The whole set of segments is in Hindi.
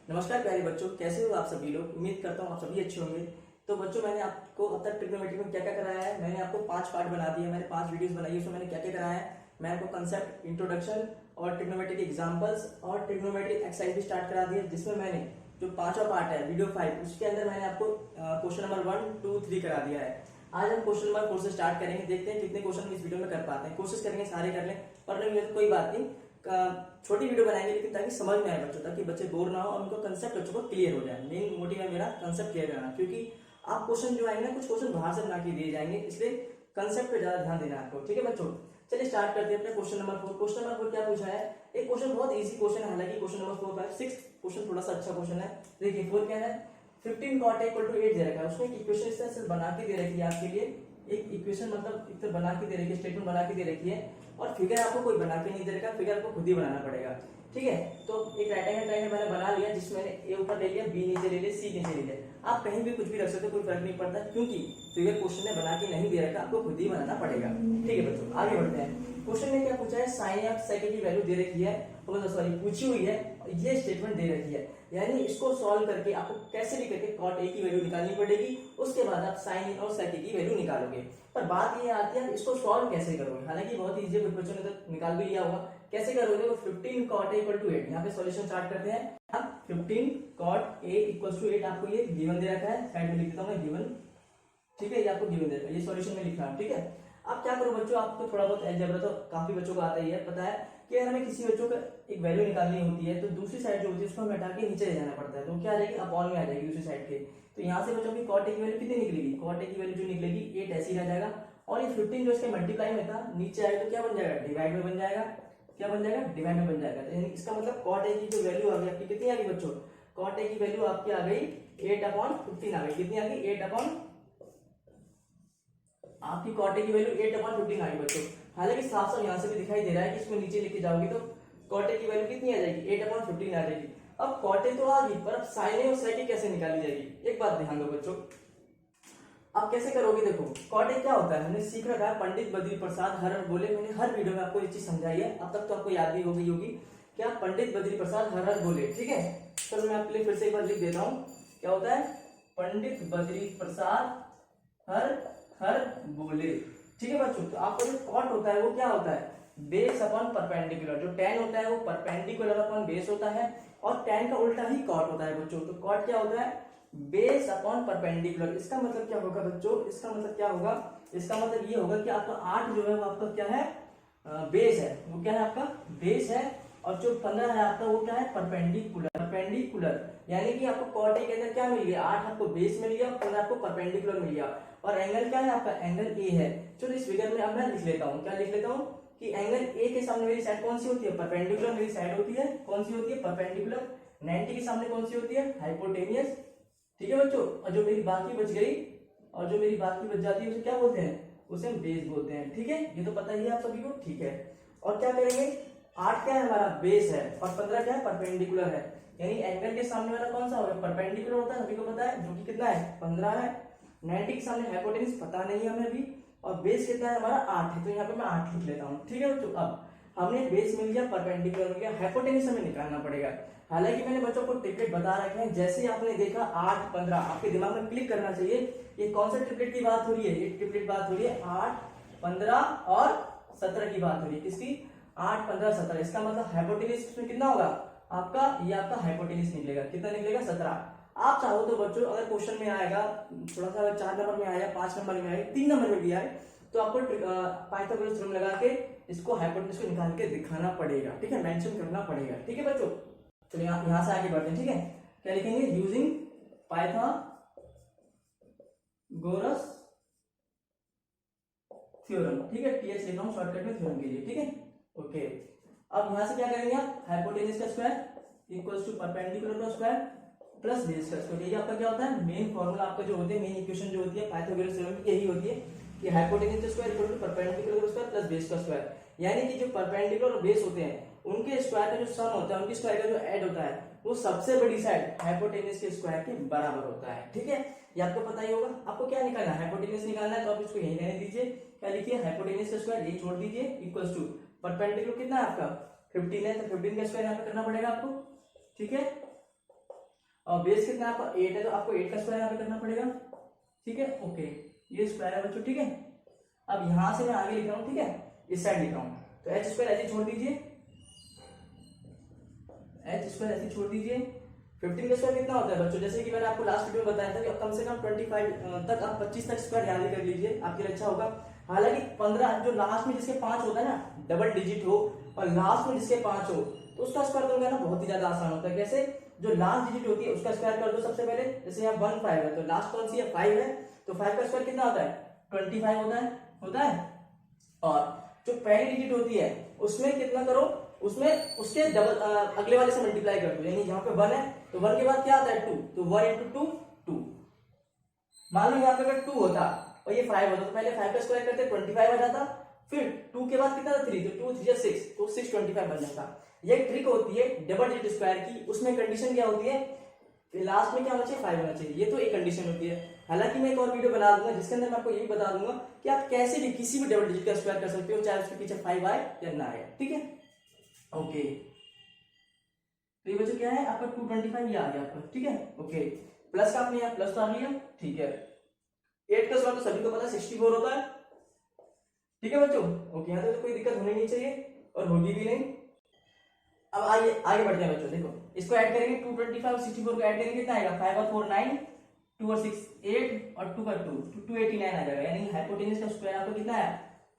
नमस्कार प्यारे बच्चों, कैसे हो आप सभी लोग। उम्मीद करता हूँ आप सभी अच्छे होंगे। तो बच्चों, मैंने आपको अब तक ट्रिग्नोमेट्री में क्या क्या कराया है, मैंने आपको 5 पार्ट बना दिए। मैंने 5 वीडियोस बनाई है, उसमें मैंने क्या क्या कराया है। मैंने आपको कंसेप्ट, इंट्रोडक्शन और ट्रिग्नोमेट्री के एग्जांपल्स और ट्रिग्नोमेट्री एक्सरसाइज भी स्टार्ट करा दिए, जिसमें मैंने जो 5वां पार्ट है वीडियो 5, उसके अंदर मैंने आपको क्वेश्चन नंबर 1, 2, 3 करा दिया है। आज हम क्वेश्चन नंबर 4 से स्टार्ट करेंगे। देखते हैं कितने क्वेश्चन इस वीडियो में कर पाते हैं। कोशिश करेंगे सारे कर लें, पर नहीं हुए तो कोई बात नहीं, छोटी वीडियो बनाएंगे, लेकिन ताकि समझ में आए बच्चों, ताकि बच्चे बोर ना हो और उनको कंसेप्ट बच्चों को क्लियर हो जाए। मेन मोटिव है मेरा कंसेप्ट क्लियर करना, क्योंकि आप क्वेश्चन जो आएंगे ना, कुछ क्वेश्चन बाहर से बना के दिए जाएंगे, इसलिए कंसेप्ट पे ज्यादा ध्यान देना है आपको। ठीक है बच्चों, चलिए स्टार्ट करते हैं अपने क्वेश्चन नंबर 4। क्वेश्चन नंबर 4 क्या पूछा है। एक क्वेश्चन बहुत इजी क्वेश्चन है, हालांकि क्वेश्चन नंबर 4, 5, 6 क्वेश्चन थोड़ा सा अच्छा क्वेश्चन है। देखिए 4 क्या है, 15 cot A = 8 दे रखा है। उसमें एक इक्वेशन इस तरह से बना के दे रखी है आपके लिए। एक इक्वेशन मतलब एक तरह बना के दे रखी है, स्टेटमेंट बना के दे रखी है, और फिगर आपको कोई बना के नहीं दे रखा, फिगर आपको खुद ही बनाना पड़ेगा। ठीक है, तो एक राइट एंगल ट्रायंगल मैंने बना लिया, जिसमें मैंने ए ऊपर ले लिया, बी नीचे ले लिया, सी नीचे ले लिया। आप कहीं भी कुछ भी रख सकते हो, कोई फर्क नहीं पड़ता, क्योंकि फिगर क्वेश्चन ने बना के नहीं दे रखा, आपको खुद ही बनाना पड़ेगा। ठीक है बच्चों, आगे बढ़ते हैं। क्वेश्चन ने क्या पूछा है, साइन ऑफ सेकंड की वैल्यू दे रखी है, सॉरी पूछी हुई है, ये स्टेटमेंट दे रखी है। यानी इसको सॉल्व करके आपको कैसे भी करके cot A की वैल्यू निकालनी पड़ेगी, उसके बाद आप साइन इन और sec A की वैल्यू निकालोगे। पर बात ये आती है आप इसको सॉल्व कैसे करोगे। हालांकि बहुत इजी है, कुछ बच्चों ने तो निकाल भी लिया होगा। कैसे करोगे, वो 15 cot A = 8, यहाँ पे सॉल्यूशन स्टार्ट करते हैं। अब 15 cot A = 8 आपको ये गिवन दे रखा है, साइड में लिख देता हूं मैं गिवन। ठीक है, ये आपको गिवन दे रखा है, ये सॉल्यूशन में लिखना है। ठीक है, अब क्या करो बच्चों, आपको थोड़ा बहुत अलजेब्रा तो काफी बच्चों को आता ही है, पता है कि अगर हमें किसी बच्चों का एक वैल्यू निकालनी होती है, तो दूसरी साइड जो होती है उसको हमें हटा के नीचे ले जाना पड़ता है। तो क्या आ जाएगी, अपॉन में आ जाएगी दूसरी साइड के। तो यहाँ से बच्चों की cot A की वैल्यू कितनी निकलेगी, cot A की वैल्यू जो निकलेगी 8 ऐसी रह जाएगा। और ये 15 जो इसके मल्टीप्लाई में था, नीचे आएगा तो क्या बन जाएगा, डिवाइड में बन जाएगा। क्या बन जाएगा, डिवाइड में बन जाएगा। तो इसका मतलब cot A की जो वैल्यू आ गई आपकी, कितनी आ गई बच्चों, cot A की वैल्यू आपकी आ गई 8/15 आ गई। कितनी आ गई, 8 आपकी cot A की वैल्यू 8/15 आ गई बच्चों। हालांकि साफ साफ यहाँ से भी दिखाई दे रहा है कि इसको नीचे लेके जाओगे तो cot A की वैल्यू कितनी आ जाएगी, 8/15 आ जाएगी। अब cot A तो आ गई, पर अब sin A और sec A कैसे निकाली जाएगी। एक बात ध्यान दो बच्चों, आप कैसे करोगे। देखो cot A क्या होता है, हमने सीख रखा है, पंडित बद्री प्रसाद हर हर बोले। मैंने हर वीडियो में आपको ये चीज समझाई है, अब तक तो आपको याद भी हो गई होगी। क्या, पंडित बद्री प्रसाद हर हर बोले। ठीक है, चलो मैं आपके लिए फिर से एक बार लिख देता हूँ। क्या होता है, पंडित बद्री प्रसाद हर हर बोले। ठीक है बच्चों, तो आपका जो कॉट होता है वो क्या होता है, बेस अपॉन परपेंडिकुलर। जो tan होता है वो परपेंडिकुलर अपॉन बेस होता है, और tan का उल्टा ही कॉट होता है बच्चों। तो कॉट क्या होता है, बेस अपॉन परपेंडिकुलर। इसका मतलब क्या होगा बच्चों, इसका मतलब क्या होगा, इसका मतलब ये होगा कि आपका 8 जो है वो आपका क्या है, बेस है। वो क्या है, आपका बेस है। और जो 15 है आपका, वो क्या है, परपेंडिकुलर। परपेंडिकुलर यानी कि आपको cot A के अंदर क्या मिल गया, 8 आपको बेस मिल गया, 15 आपको परपेंडिकुलर मिल गया। और एंगल क्या है आपका, एंगल A है। चलो इस फिगर में अब मैं लिख लेता हूँ, क्या लिख लेता हूँ कि एंगल A के सामने मेरी साइड कौन सी होती है, परपेंडिकुलर मेरी साइड होती है। कौन सी होती है, परपेंडिकुलर। 90 के सामने कौन सी होती है, हाइपोटेनियस। ठीक है बच्चों, और जो मेरी बाकी बच गई, और जो मेरी बाकी बच जाती है उसे क्या बोलते हैं, उसे हम बेस बोलते हैं। ठीक है, ये तो पता ही है आप सभी को। ठीक है, और क्या करेंगे, 8 क्या है हमारा, बेस है, और 15 क्या है, परपेंडिकुलर है। यानी एंगल के सामने वाला कौन सा होगा, परपेंडिकुलर होता है, सभी को पता है, जो कि कितना है, 15 है। 90 के सामने हाइपोटेन्यूज पता नहीं है हमें अभी, और बेस कितना है हमारा, 8 है। तो यहाँ पे मैं 8 लिख लेता हूँ। ठीक है बच्चों, अब हमने बेस मिल गया, परपेंडिकुलर मिल गया, हाइपोटेन्यूज हमें निकालना पड़ेगा। हालांकि मैंने बच्चों को ट्रिपलेट बता रखे हैं, जैसे ही आपने देखा 8, 15, आपके दिमाग में क्लिक करना चाहिए ये कौन सा ट्रिपलेट की बात हो रही है, ये ट्रिपलेट बात हो रही है 8, 15 और 17 की बात हो रही है। किसकी, 8, 15, 17। इसका मतलब हाइपोटेन्यूज इसमें कितना होगा आपका, ये आपका हाइपोटेन्यूज निकलेगा, कितना निकलेगा, 17। आप चाहो तो बच्चों, अगर क्वेश्चन में आएगा थोड़ा सा, 4 नंबर में आया, 5 नंबर में आया, 3 नंबर में भी आए, तो आपको पाइथागोरस थ्योरम लगा के इसको हाइपोटेन्यूज को निकाल के दिखाना पड़ेगा। ठीक है, मेंशन करना पड़ेगा। ठीक है बच्चों, चलो यहाँ से आगे बढ़ते हैं। ठीक है, क्या लिखेंगे, यूजिंग पाइथागोरस थ्योरम। ठीक है, टीएच लिख रहा हूँ शॉर्टकट में थ्योरम के लिए। ठीक है, ओके। अब यहाँ से क्या करेंगे आप, हाइपोटेन्यूज का स्क्वायर इक्वल्स टू परपेंडिकुलर का स्क्वायर प्लस बेस का स्क्वायर। ये आपका क्या होता है, मेन फॉर्मूला आपका जो होते हैं, मेन इक्वेशन जो होती है पाइथागोरस थ्योरम की, यही होती है कि हाइपोटेन्यूज का स्क्वायर इक्वल टू परपेंडिकुलर का स्क्वायर प्लस बेस का स्क्वायर। यानी कि जो परपेंडिकुलर और बेस होते हैं उनके स्क्वायर का जो सम होता है, उनके स्क्वायर का जो ऐड होता है, वो सबसे बड़ी साइड हाइपोटेन्यूज के स्क्वायर के बराबर होता है। ठीक है, ये आपको पता ही होगा। आपको क्या निकालना है, हाइपोटेन्यूज निकालना है, तो आप इसको यही रहने दीजिए। क्या लिखिए, हाइपोटेन्यूज का स्क्वायर ये छोड़ दीजिए, इक्वल्स टू परपेंडिकुलर कितना है आपका 15 है, तो 15 का स्क्वायर यहाँ पे करना पड़ेगा आपको। ठीक है, और बेस कितना है आपका 8 है, तो आपको 8 का स्क्वायर यहाँ पे करना पड़ेगा। ठीक है, ओके, ये स्क्वायर है बच्चों। ठीक है, अब यहां से मैं आगे लिख रहा हूँ। ठीक है, इस साइड लिख रहा हूँ, तो एच स्क्वायर ऐसे छोड़ दीजिए, एच स्क्वायर ऐसे छोड़ दीजिए। 15 का स्क्वायर कितना होता है बच्चों, जैसे कि मैंने आपको लास्ट वीडियो में बताया था कि कम से कम 25 तक, आप 25 तक स्क्वायर ध्यान कर लीजिए, आपके लिए अच्छा होगा। हालांकि 15 जो लास्ट में जिसके 5 होता है ना, डबल डिजिट हो और लास्ट में जिसके 5 हो, तो उसका स्क्वायर करोगे ना बहुत ही ज्यादा आसान होता है। कैसे, जो लास्ट डिजिट होती है उसका स्क्वायर कर दो सबसे पहले। जैसे यहाँ 1 5 है, तो लास्ट कौन सी है, 5 है, तो 5 का स्क्वायर कितना होता है, 25 होता है। और जो पहली डिजिट होती है उसमें कितना करो, उसमें उसके डबल अगले वाले से मल्टीप्लाई कर दो, यानी जहां पे 1 है तो 1 के बाद क्या आता है 2, तो 1 इंटू 2 2। मान लो यहाँ पे अगर 2 होता और ये 5 होता, तो पहले 5 का स्क्वायर करते 25 आ जाता, फिर 2 के बाद कितना था 3, तो 2 3 6, तो 625 बन जाता। ये ट्रिक होती है डबल डिजिट स्क्वायर की। उसमें कंडीशन क्या होती है, लास्ट में क्या होना चाहिए, 5 होना चाहिए, ये तो एक कंडीशन होती है। हालांकि मैं एक और वीडियो बना दूंगा जिसके अंदर मैं आपको ये भी बता दूंगा कि आप कैसे भी किसी भी डबल डिजिट का स्क्वायर कर सकते हो, चाहे उसके पीछे 5 आए या ना आए। ठीक है, ओके, तो ये बच्चों क्या है आपका 225 ये आ गया आपका। ठीक है, ओके, प्लस का आपने यहाँ प्लस तो आ लिया। ठीक है, 8 का स्क्वायर तो सभी को पता है 64 होता है। ठीक है बच्चों, ओके, यहाँ तो कोई दिक्कत होनी नहीं चाहिए और होगी भी नहीं। अब आगे आगे बढ़ते हैं बच्चों, देखो इसको ऐड करेंगे, 225 और 64 को ऐड करेंगे, कितना आएगा, 5 और 4 9, 2 और 6 8 और 2 का 2 289 आ जाएगा। यानी हाइपोटेनस का स्क्वायर आपको कितना है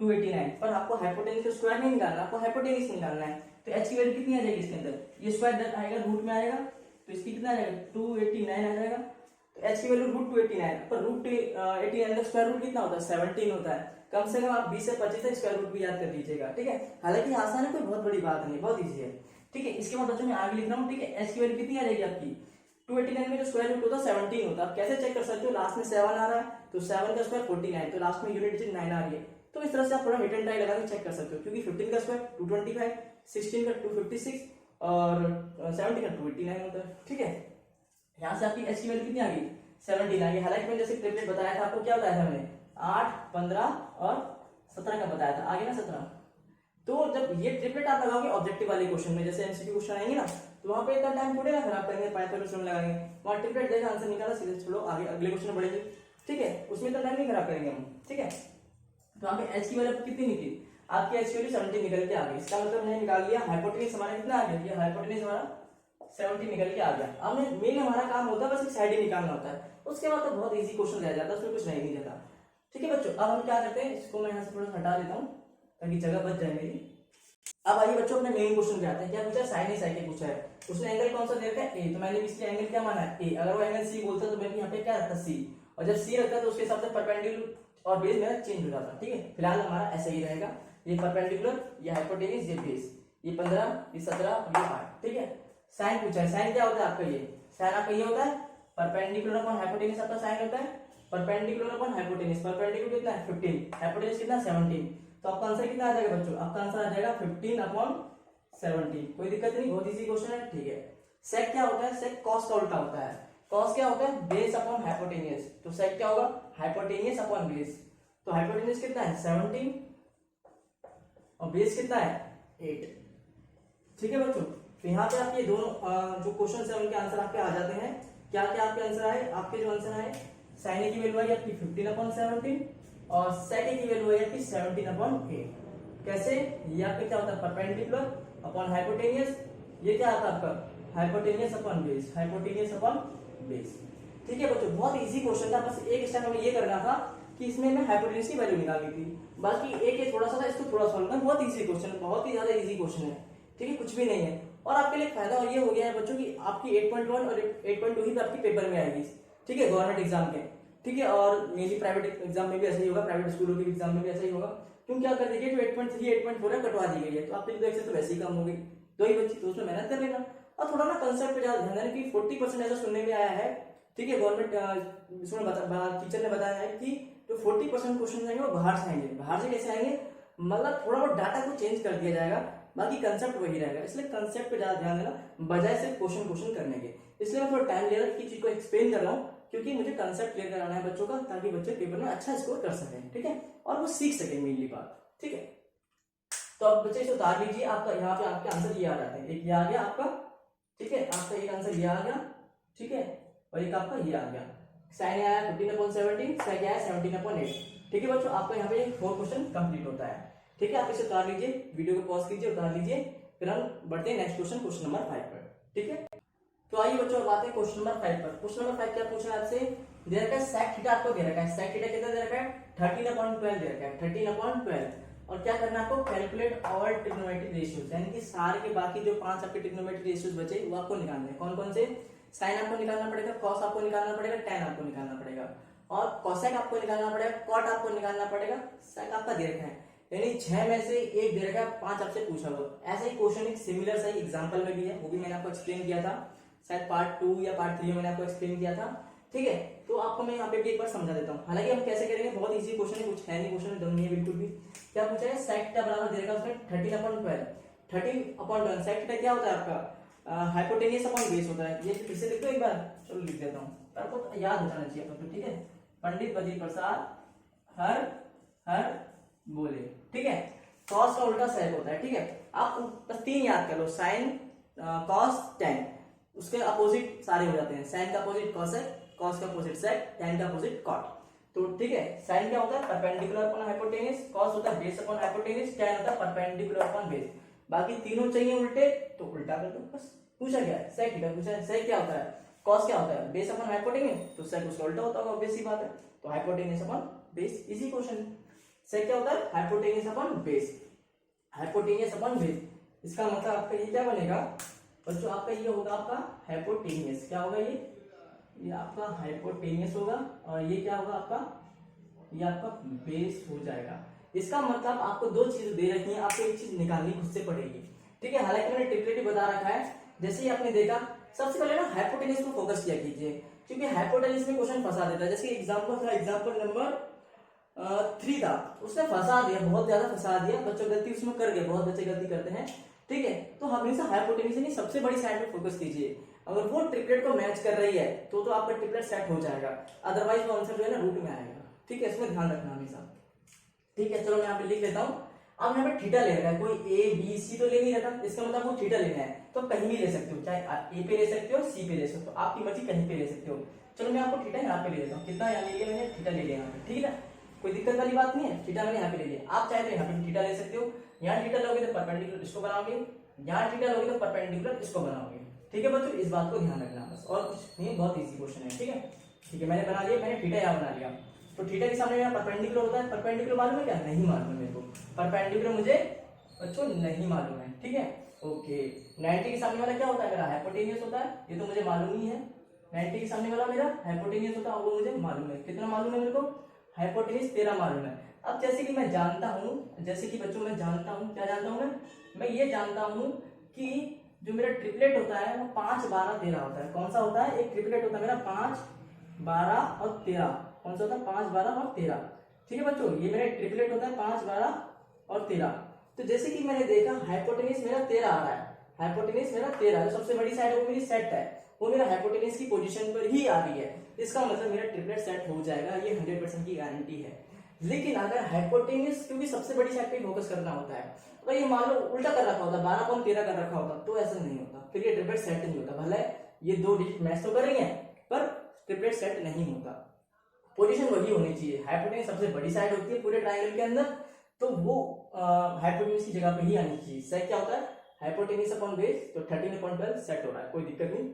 289। पर आपको हाइपोटेनस का स्क्वायर नहीं निकालना, आपको हाइपोटेनस निकालना है। तो h की वैल्यू कितनी आ जाएगी इसके अंदर, ये स्क्वायर आएगा रूट में आएगा, तो इसकी कितना आ जाएगा 289 आ जाएगा। तो h की वैल्यू रूट 289, पर रूट 89 का स्क्वायर रूट कितना होता है 17 होता है। कम से कम आप 20 से 25 तक स्क्वायर रूट भी याद कर लीजिएगा। ठीक है, हालांकि आसान है, कोई बहुत बड़ी बात नहीं, बहुत ईजी है। ठीक है, इसके बाद बच्चों मैं आगे लिख रहा हूँ। ठीक है, h की वैल्यू कितनी आ जाएगी आपकी 289 में जो स्क्वायर रूट होता है 17 होता है। आप कैसे चेक कर सकते हो, लास्ट में 7 आ रहा है तो 7 का स्क्वायर 49, तो लास्ट में यूनिट डिजिट 9 आ रही है, तो इस तरह से आप थोड़ा हिट एंड टाई लगा के चेक कर सकते हो। क्योंकि 15 का स्क्वायर 225, 16 का 256 और 70 का 289 होता है। ठीक है, यहाँ से आपकी h की वैल्यू कितनी आ गई 17 आ गई। हालांकि मैंने जैसे ट्रिपलेट बताया था आपको, क्या बताया था मैंने 8 15 और 17 का बताया था, आगे ना 17। तो जब ये ट्रिपलेट आप लगाओगे ऑब्जेक्टिव वाले क्वेश्चन में, जैसे एमसीक्यू क्वेश्चन आएंगे ना, तो वहां पे इतना टाइम थोड़े ना खराब करेंगे, पाइथागोरस लगाएंगे, वहां ट्रिपलेट देखा आंसर निकाला सीधे छोड़ो आगे अगले क्वेश्चन में बढ़ेंगे। ठीक है, उसमें इतना टाइम नहीं खराब करेंगे हम। ठीक है, तो यहाँ पे h की वैल्यू कितनी निकली आपकी, h की वैल्यू 17 निकल के आ गई। इसका मतलब मैंने निकाल लिया हाइपोटेनस हमारा कितना आ गया, ये हाइपोटेनस हमारा 17 निकल के आ गया। अब मेन हमारा काम होता है बस एक साइड ही निकालना होता है, उसके बाद तो बहुत इजी क्वेश्चन रह जाता है, उसमें कुछ नहीं जाता। ठीक है बच्चों, अब हम क्या करते हैं, इसको मैं यहाँ से थोड़ा हटा देता हूँ ताकि जगह बच जाए मेरी। अब आइए बच्चों अपने मेन क्वेश्चन पे आते हैं। क्या पूछा है, साइन ए साइड के पूछा है। उसने एंगल कौन सा दे रखा है ए, तो मैंने इसके एंगल क्या माना है ए। अगर वो एंगल सी बोलता तो मैंने यहाँ पे क्या रखा सी, और जब सी रखता तो उसके हिसाब से परपेंडिकुलर और बेस मेरा चेंज हो जाता। ठीक है, फिलहाल हमारा ऐसा ही रहेगा, ये परपेंडिकुलर, ये हाइपोटेनस, ये बेस, ये 15, ये 17, ये 8। ठीक है, साइन पूछा है, साइन क्या होता है आपका, ये साइन आपका ये होता है परपेंडिकुलर अपॉन हाइपोटेनस, आपका साइन होता है परपेंडिकुलर अपॉन हाइपोटेनस। परपेंडिकुलर कितना है 15, हाइपोटेनस कितना 17, तो आपका आंसर कितना आ जाएगा बच्चों, आपका आंसर आ जाएगा 15 अपॉन 17। कोई दिक्कत नहीं, बहुत इजी क्वेश्चन है। ठीक है, सेक क्या होता है, सेक कॉस का उल्टा होता है। कॉस क्या होता है बेस अपॉन हाइपोटेनियस, तो सेक क्या होगा हाइपोटेनियस अपॉन बेस। तो हाइपोटेनियस कितना है 17 और बेस कितना है 8। ठीक है बच्चों, तो यहाँ पे आपके दोनों जो क्वेश्चन है उनके आंसर आपके आ जाते हैं। क्या क्या आपके आंसर आए, आपके जो आंसर आए साइन ए की वैल्यू आई आपकी 15 अपॉन 17 और सेक ए की वैल्यू आई आपकी 17 अपॉन 8। कैसे, ये आपका क्या होता है परपेंडिकुलर अपॉन हाइपोटेनियस, ये क्या आता है आपका hypotenuse upon base, hypotenuse upon base. ठीक है बच्चों, बहुत इजी क्वेश्चन था, बस एक स्टेप हमें ये करना था कि इसमें मैं हाइपोटेनियस की वैल्यू निकालनी थी, बाकी एक ये थोड़ा सा था, इसको थोड़ा सॉल्व करना। बहुत इजी क्वेश्चन, बहुत ही ज्यादा इजी क्वेश्चन है। ठीक है, कुछ भी नहीं है। और आपके लिए फायदा ये हो गया है बच्चों की आपकी 8.1 और 8.2 ही आपकी पेपर में आएगी। ठीक है, गवर्नमेंट एग्जाम के। ठीक है, और मेरी प्राइवेट एग्जाम में भी ऐसा ही होगा, प्राइवेट स्कूलों के एग्जाम में भी ऐसा ही होगा। क्यों क्या कर देखिए, जो 8.3 8.4 है कटवा दी गई है, तो आपकी तो एक्सेस तो वैसे ही कम हो गई, दो ही बच्ची, तो उसमें मेहनत कर लेना। और थोड़ा ना कंसेप्ट पे ज्यादा ध्यान देना कि 40% ऐसा सुनने में आया है। ठीक है, गवर्नमेंट टीचर ने बताया है कि जो 40% क्वेश्चन आएंगे वो बाहर से आएंगे। बाहर से कैसे आएंगे, मतलब थोड़ा बहुत डाटा को चेंज कर दिया जाएगा, बाकी कंसेप्ट वही रहेगा। इसलिए कंसेप्ट पे ज्यादा ध्यान देना बजाय से क्वेश्चन करने के। इसलिए मैं थोड़ा टाइम ले रहा हूँ चीज को एक्सप्लेन कर रहा हूँ, क्योंकि मुझे कंसेप्ट क्लियर कराना है बच्चों का, ताकि बच्चे पेपर में अच्छा स्कोर कर सकें। ठीक है, और वो सीख सके मेनली बात। ठीक है, तो अब बच्चे इसे उतार लीजिए, आपका यहाँ पे आपके आंसर ये आ जाते हैं। एक ये आ गया आपका, ठीक है, आपका एक आंसर ये आ गया, ठीक है। और एक आपका ये आ गया साइन आया 15/17, सेक आया 17/8। ठीक है बच्चों, आपका यहाँ पे 4 क्वेश्चन कंप्लीट होता है। ठीक है, आप इसे उतार लीजिए, वीडियो को पॉज कीजिए, उतार लीजिए, फिर हम बढ़ते हैं नेक्स्ट क्वेश्चन, क्वेश्चन नंबर 5 पर। ठीक है, तो आइए बच्चों अब आते हैं क्वेश्चन नंबर 5 पर। क्वेश्चन नंबर 5 क्या पूछा है आपसे, दे रखा है सेक थीटा आपको दे रखा है, सेक थीटा कितना दे रखा है 13/12 दे रखा है, 13/12। और क्या करना है आपको, कैलकुलेट ऑल ट्रिग्नोमेट्रिक रेशियोज, यानी कि सारे के बाकी जो 5 आपके ट्रिग्नोमेट्रिक रेशियोज बचे वो आपको निकालने हैं। कौन कौन से, साइन आपको निकालना पड़ेगा, कॉस आपको निकालना पड़ेगा, टेन आपको निकालना पड़ेगा, और कोसेक आपको निकालना पड़ेगा, कॉट आपको निकालना पड़ेगा, सेक आपका दे रखा है। यानी 6 में से एक दे रखा है, 5 आपसे पूछा हुआ। ऐसा ही क्वेश्चन एक सिमिलर सा ही एग्जांपल में भी है, वो भी मैंने आपको एक्सप्लेन किया था, शायद पार्ट 2 या पार्ट 3 में मैंने आपको एक्सप्लेन किया था। ठीक है, तो आपको मैं यहाँ पे भी एक बार समझा देता हूँ। हालांकि हम कैसे करेंगे, बहुत इजी क्वेश्चन है, कुछ है नहीं, क्वेश्चन डन नहीं है बिल्कुल भी। क्या पूछा है, सेक थीटा बराबर दे रखा है उसमें 13/12, 13/12। सेक थीटा क्या होता है आपका, हाइपोटेनियस अपॉन बेस होता है। ये फिर से लिख दो एक बार, चलो लिख देता हूँ, आपको याद हो जाना चाहिए आपको। ठीक है, पंडित बद्री प्रसाद हर हर बोले। ठीक है, कॉस का उल्टा सेक होता है। ठीक है, आप बस 3 याद कर लो, साइन कॉस टेन, उसके अपोजिट सारे हो जाते हैं, साइन का अपोजिट कॉसेक, कॉस का अपोजिट सेक, टेन का अपोजिट कॉट। तो ठीक है, साइन क्या होता है परपेंडिकुलर अपॉन हाइपोटेनस, कॉस होता है बेस अपॉन हाइपोटेनस, टेन होता है परपेंडिकुलर अपॉन बेस। बाकी तीनों चाहिए उल्टे तो उल्टा कर दो बस। पूछा क्या है, सेक थीटा पूछा है, सेक क्या होता है, कॉस क्या होता है बेस अपॉन हाइपोटेनस, तो सेक उसका उल्टा होता होगा, ऑब्वियस सी बात है। तो hypotenuse upon base, easy question है। सेक क्या होता है hypotenuse upon base, hypotenuse upon base. इसका मतलब आपका ये क्या बनेगा बच्चों, आपका ये होगा आपका हाइपोटेनियस, क्या होगा ये आपका हाइपोटेनियस होगा, और ये क्या होगा आपका, ये आपका बेस हो जाएगा। इसका मतलब आपको 2 चीज दे रखी है, आपको एक चीज निकालनी खुद से पड़ेगी। ठीक है, हालांकि मैंने ट्रिपलेट बता रखा है। जैसे ही आपने देखा, सबसे पहले ना हाइपोटेनियस को फोकस किया कीजिए, क्योंकि हाइपोटेनियस में क्वेश्चन फंसा देता है। जैसे एग्जाम्पल था, एग्जाम्पल नंबर 3 था, उसने फंसा दिया, बहुत ज्यादा फंसा दिया, बच्चों गलती उसमें कर गए, बहुत बच्चे गलती करते हैं। ठीक है, तो हमेशा हाइपोटेनियस नहीं, सबसे बड़ी साइड पे फोकस कीजिए। अगर वो ट्रिपलेट को मैच कर रही है तो आपका ट्रिपलेट सेट हो जाएगा, अदरवाइज वो आंसर जो है ना रूट में आएगा। ठीक है, इसमें ध्यान रखना हमेशा। ठीक है, चलो मैं यहाँ पे लिख लेता हूँ। अब यहाँ पे थीटा ले रहा है, कोई ए बी सी तो ले नहीं रहा, इसका मतलब वो थीटा लेना है, तो कहीं भी ले सकते हो, चाहे आप ए पे ले सकते हो, सी पे ले सकते हो, आपकी मर्जी कहीं पे ले सकते हो। चलो मैं आपको थीटा यहाँ पे ले लेता हूँ, कितना यहाँ ले लिया मैंने, थीटा ले लिया यहाँ पे। ठीक है, कोई दिक्कत वाली बात नहीं है, थीटा मैंने यहाँ पे ले लिया। आप चाहे तो यहाँ पे थीटा ले सकते हो, यहाँ थीटा लोगे तो परपेंडिकुलर इसको बनाओगे, यहाँ थीटा लोगे तो परपेंडिकुलर इसको बनाओगे। ठीक है बच्चों, इस बात को ध्यान रखना बस, और कुछ नहीं, बहुत इजी क्वेश्चन है। ठीक है, ठीक है, मैंने बना लिया, मैंने थीटा यहाँ बना लिया। तो थीटा के सामने मेरा परपेंडिकुलर होता है, परपेंडिकुलर मालूम है क्या, नहीं मालूम है मेरे को, परपेंडिकुलर मुझे बच्चों नहीं मालूम है। ठीक है, ओके। 90 के सामने वाला क्या होता है मेरा, हाइपोटेनियस होता है, ये तो मुझे मालूम ही है। 90 के सामने वाला मेरा हाइपोटेनियस होता है, वो मुझे मालूम है। कितना मालूम है मेरे को, हाइपोटेनियस 13 मालूम है। अब जैसे कि मैं जानता हूँ, जैसे कि बच्चों मैं जानता हूँ, क्या जानता हूँ मैं ये जानता हूँ कि जो मेरा ट्रिपलेट होता है वो 5, 12, 13 होता है। कौन सा होता है, एक ट्रिपलेट होता है मेरा 5, 12 और 13। कौन सा होता है, 5, 12 और 13। ठीक है बच्चों, ये मेरा ट्रिपलेट होता है 5, 12 और 13। तो जैसे कि मैंने देखा हाइपोटेनियस मेरा 13 आ रहा है, हाइपोटेनियस मेरा 13 है, सबसे बड़ी साइड वो मेरी सेट है, वो मेरा हाइपोटेनियस की पोजीशन पर ही आ रही है, इसका मतलब मेरा ट्रिपलेट सेट हो जाएगा, ये 100% की गारंटी है। लेकिन अगर हाइपोटेनियस, क्योंकि सबसे बड़ी साइड पे फोकस करना होता है, अगर ये मान लो उल्टा कर रखा होता, 12/13 कर रखा होता, तो ऐसा नहीं होता, फिर ये ट्रिपलेट सेट नहीं होता। भले ये 2 डिजिट मैच तो कर रही है, पर ट्रिपलेट सेट नहीं होता। पोजीशन वही होनी चाहिए, हाइपोटेनियस सबसे बड़ी साइड होती है पूरे ट्रायंगल के अंदर, तो वो हाइपोटेनियस की जगह पे ही आनी चाहिए। सेट क्या होता है, हाइपोटेनियस अपॉन बेस, तो 13/12 सेट हो रहा है, कोई दिक्कत नहीं।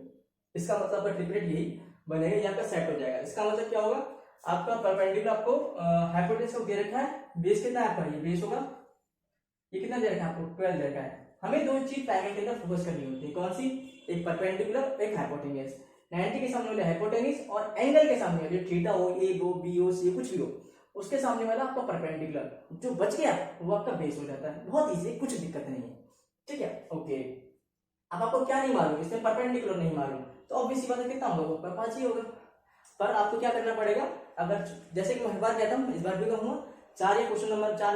इसका मतलब ट्रिपलेट यही बनेगा, यहाँ पे सेट हो जाएगा। इसका मतलब क्या होगा, आपका परपेंडिकुलर आपको हाइपोटेनियस को दे रखा है, बेस कितना है आपका, ये बेस होगा, ये कितना दे रखा है आपको, 12 दे रखा है। हमें 2 चीज ट्रायंगल के अंदर फोकस करनी होती है, कौन सी, एक परपेंडिकुलर, एक हाइपोटेनियस। 90 के सामने वाले हाइपोटेनियस, और एंगल के सामने वाले थीटा हो, ए हो, बी हो, सी कुछ भी हो, उसके सामने वाला आपका परपेंडिकुलर, जो बच गया वो आपका बेस हो जाता है। बहुत इजी, कुछ दिक्कत नहीं है। ठीक है, ओके। अब आपको क्या नहीं मालूम, इसमें परपेंडिकुलर नहीं मालूम, तो ऑब्वियस बात है कितना होगा, 5 ही होगा। पर आपको क्या करना पड़ेगा, अगर जैसे कि मैं हर बार कहता हूँ, इस बार भी कहूंगा, 4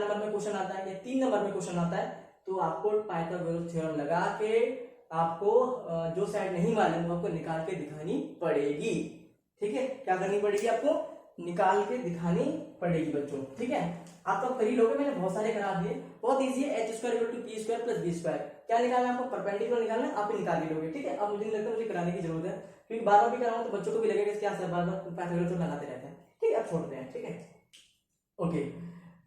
नंबर में क्वेश्चन आता है या 3 नंबर में क्वेश्चन आता है, तो आपको पाइथागोरस थ्योरम लगा के आपको जो साइड नहीं मालूम वो आपको निकाल के दिखानी पड़ेगी। ठीक है, क्या करनी पड़ेगी, आपको निकाल के दिखानी पड़ेगी बच्चों। ठीक है, आप तो कर ही लोगे, मैंने बहुत सारे करा दिए, बहुत इजी है। h² = p² + b², क्या निकालना है आपको, परपेंडिकुलर निकालना है, आप ही निकाल लोगे, ठीक है। अब मुझे नहीं लगता मुझे कराने की जरूरत है, क्योंकि बार बार भी कराऊं तो बच्चों को भी लगेगा इसके आंसर बार बार पाइथागोरस तो लगाते रहते हैं, ठीक है। अब छोड़ते हैं, ठीक है। ओके,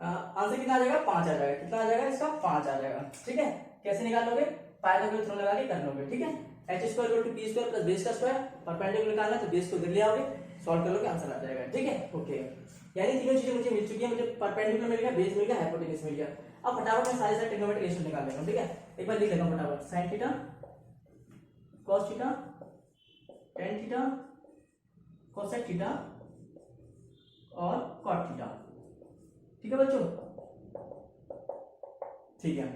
आंसर कितना आ जाएगा, 5 आ जाएगा। कितना आ जाएगा इसका, 5 आ जाएगा, ठीक है। कैसे निकालोगे, पाइथागोरस थ्योरम लगा के कर लोगे, ठीक है। h² = p² + बेस का स्क्वायर, परपेंडिकुलर निकालना है तो बेस को इधर ले आओगे, सॉल्व कर लोगे, आंसर आ जाएगा, ठीक है। ओके, यानी तीनों चीजें मुझे मिल चुकी है, मुझे परपेंडिकुलर मिल गया, बेस मिल गया, हाइपोटेन्यूज मिल गया। अब फटाफट मैं सारे ट्रिग्नोमेट्रिक रेशियो निकाल लेता हूं, ठीक है। एक बार लिख लेता हूं फटाफट, sin theta, cos theta, tan theta, cosec theta और cot थीटा, ठीक है बच्चों, ठीक है।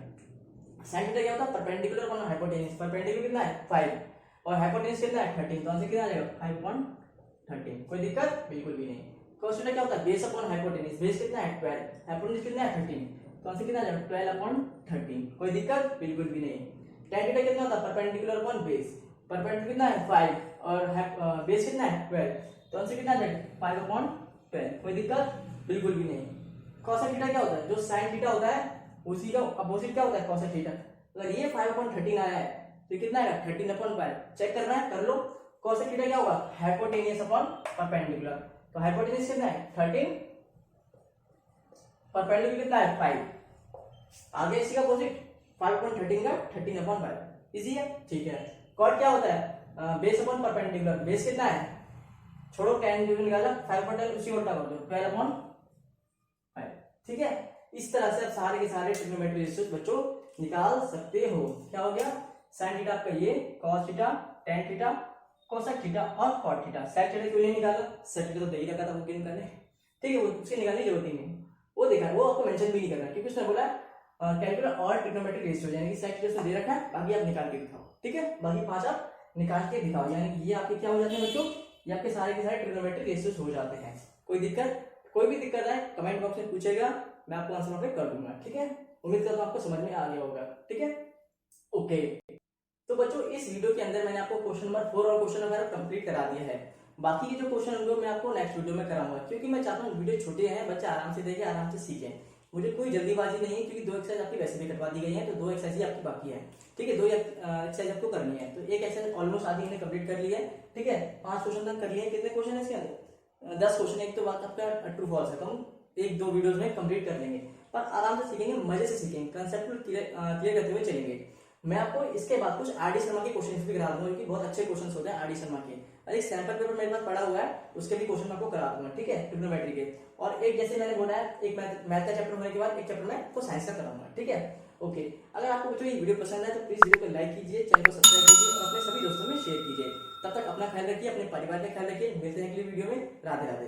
sin थीटा क्या होता है, परपेंडिकुलर अपॉन हाइपोटेन्यूज। परपेंडिकुलर कितना है 5 और हाइपोटेन्यूज कितना है 13, तो आंसर कितना आ जाएगा 5/13। कोई दिक्कत बिल्कुल भी नहीं। cos थीटा क्या होता है, बेस अपॉन हाइपोटेन्यूज। बेस कितना है 12, हाइपोटेन्यूज कितना है 13, तो आंसर कितना आ जाएगा 12/13। कोई दिक्कत बिल्कुल भी नहीं। tan थीटा कितना होता है, परपेंडिकुलर अपॉन बेस। परपेंडिकुलर कितना है 5 और बेस कितना है 12, तो आंसर कितना आ जाएगा 5/12। कोई दिक्कत बिल्कुल भी नहीं। cosec थीटा क्या होता है, जो sin थीटा होता है उसी का अपोजिट क्या होता है cosec थीटा। अगर ये 5/13 आया है तो कितना आएगा 13/5। चेक करना है, कर लो। cosec थीटा क्या होगा, हाइपोटेन्यूज अपॉन परपेंडिकुलर। तो हाइपोटेन्यूज कितना है 13, परपेंडिकुलर कितना है 5। आगे इसी का अपोजिट 5/13 का 13/5, इजी है, ठीक है। cot क्या होता है, बेस अपॉन परपेंडिकुलर। बेस कितना है, छोड़ो tan जो निकाला, 5/10 उसी उल्टा कर दो 12/5, ठीक है। इस तरह से आप सारे के सारे ट्रिग्नोमेट्रिक रेशियोज बच्चों निकाल सकते हो। क्या हो गया, sin थीटा आपका ये, cos theta, tan theta, cosec theta और cot थीटा। sec थीटा क्यों नहीं निकाला, sec थीटा तो दे ही रखा था, वो क्यों निकाले, ठीक है। वो उसकी निकालने की जरूरत ही नहीं, वो देखा, वो आपको मेंशन भी नहीं करना, क्योंकि उसने बोला कैलकुलेट ऑल ट्रिग्नोमेट्रिक रेशियो, यानी कि sec थीटा दे रखा है, बाकी आप निकाल के दिखाओ, ठीक है। बाकी 5 आप निकाल के दिखाओ, यानी कि ये आपके क्या हो जाते हैं बच्चों, ये आपके सारे के सारे ट्रिग्नोमेट्रिक रेशियोज हो जाते हैं। कोई दिक्कत, कोई भी दिक्कत है कमेंट बॉक्स में पूछेगा, मैं आपको आंसर पे कर दूंगा, ठीक है। उम्मीद करता हूं आपको समझ में आ गया होगा, ठीक है। ओके, तो बच्चों इस वीडियो के अंदर मैंने आपको क्वेश्चन नंबर 4 और क्वेश्चन नंबर कंप्लीट करा दिया है। बाकी के जो क्वेश्चन होंगे मैं आपको नेक्स्ट वीडियो में कराऊंगा, क्योंकि मैं चाहता हूँ वीडियो छोटे हैं, बच्चे आराम से देखें, आराम से सीखें। मुझे कोई जल्दीबाजी नहीं है, क्योंकि 2 एक्सरसाइज आपकी वैसे भी कटवा दी गई है, तो 2 एक्सरसाइज ही आपकी बाकी है, ठीक है। 2 एक्सरसाइज आपको करनी है, तो एक एक्सरसाइज ऑलमोस्ट आधी मैंने कंप्लीट कर ली है, ठीक है। 5 क्वेश्चन तक कर लिए। कितने क्वेश्चन है इसके अंदर, 10 क्वेश्चन। एक तो बात आपका ट्रू फॉल्स है, तो हम 1-2 वीडियोस में कंप्लीट कर लेंगे, पर आराम से सीखेंगे, मजे से सीखेंगे, कंसेप्ट क्लियर करते हुए चलेंगे। मैं आपको इसके बाद कुछ आर डी शर्मा के क्वेश्चंस भी करा दूंगा, क्योंकि बहुत अच्छे क्वेश्चंस होते हैं आर डी शर्मा के, और एक सैंपल पेपर मेरे पास पड़ा हुआ है, उसके भी क्वेश्चन आपको करा दूंगा, ठीक है, ट्रिग्नोमेट्री के। और एक जैसे मैंने बोला है, एक मैथ का चैप्टर होने के बाद एक चैप्टर में आपको साइंस का कराऊंगा, ठीक है। ओके, अगर आपको बच्चों ये वीडियो पसंद है तो प्लीज वीडियो को लाइक कीजिए, चैनल को सब्सक्राइब कीजिए और अपने सभी दोस्तों में शेयर कीजिए। तब तक अपना ख्याल रखिए, अपने परिवार का ख्याल रखिए। मिलते हैं अगली वीडियो में। राधे राधे।